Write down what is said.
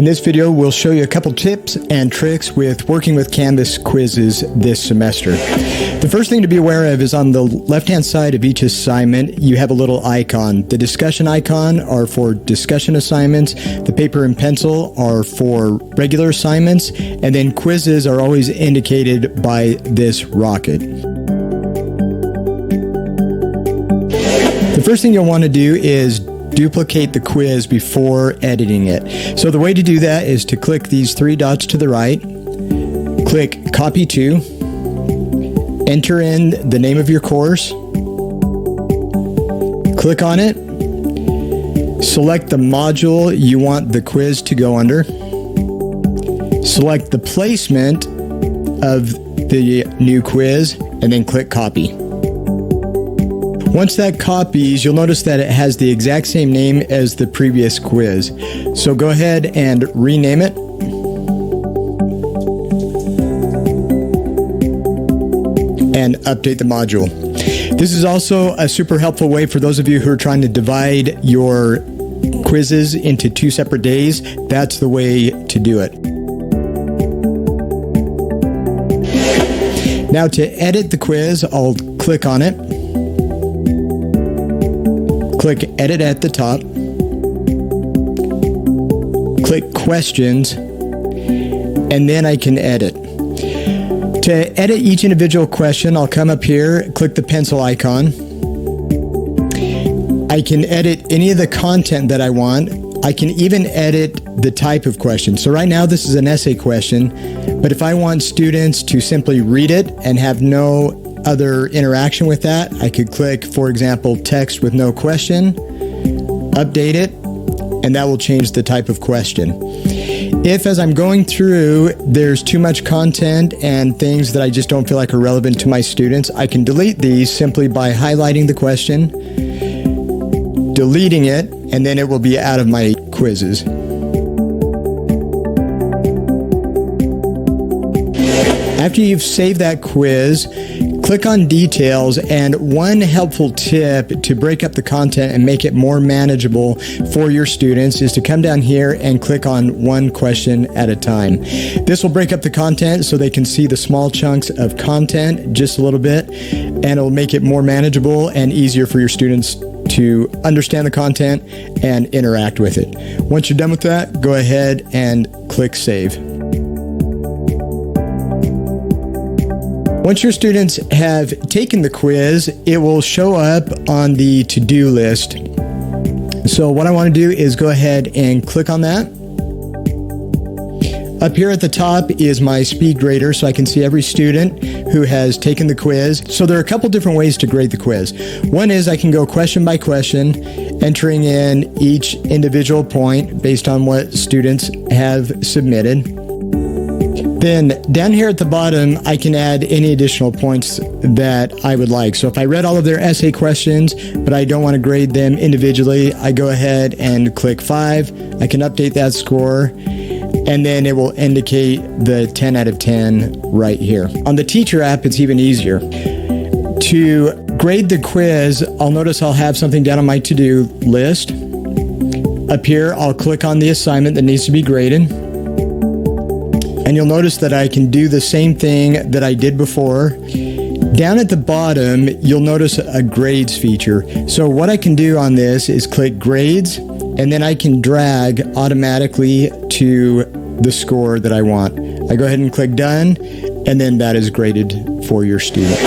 In this video, we'll show you a couple tips and tricks with working with Canvas quizzes this semester. The first thing to be aware of is on the left-hand side of each assignment, you have a little icon. The discussion icon are for discussion assignments, the paper and pencil are for regular assignments, and then quizzes are always indicated by this rocket. The first thing you'll want to do is duplicate the quiz before editing it. So the way to do that is to click these three dots to the right, click Copy To, enter in the name of your course, click on it, select the module you want the quiz to go under, select the placement of the new quiz, and then click Copy. Once that copies, you'll notice that it has the exact same name as the previous quiz. So go ahead and rename it. And update the module. This is also a super helpful way for those of you who are trying to divide your quizzes into two separate days. That's the way to do it. Now to edit the quiz, I'll click on it. Click Edit at the top, click Questions, and then I can edit. To edit each individual question, I'll come up here, click the pencil icon. I can edit any of the content that I want. I can even edit the type of question. So right now this is an essay question, but if I want students to simply read it and have no other interaction with that, I could click, for example, text with no question, update it, and that will change the type of question. If, as I'm going through, there's too much content and things that I just don't feel like are relevant to my students, I can delete these simply by highlighting the question, deleting it, and then it will be out of my quizzes. After you've saved that quiz, click on Details, and one helpful tip to break up the content and make it more manageable for your students is to come down here and click on one question at a time. This will break up the content so they can see the small chunks of content just a little bit, and it'll make it more manageable and easier for your students to understand the content and interact with it. Once you're done with that, go ahead and click Save. Once your students have taken the quiz, it will show up on the to-do list. So what I want to do is go ahead and click on that. Up here at the top is my speed grader, so I can see every student who has taken the quiz. So there are a couple different ways to grade the quiz. One is I can go question by question, entering in each individual point based on what students have submitted. Then down here at the bottom, I can add any additional points that I would like. So if I read all of their essay questions, but I don't want to grade them individually, I go ahead and click 5. I can update that score, and then it will indicate the 10 out of 10 right here. On the teacher app, it's even easier. To grade the quiz, I'll notice I'll have something down on my to-do list. Up here, I'll click on the assignment that needs to be graded. And you'll notice that I can do the same thing that I did before. Down at the bottom, you'll notice a grades feature. So what I can do on this is click grades, and then I can drag automatically to the score that I want. I go ahead and click done, and then that is graded for your student.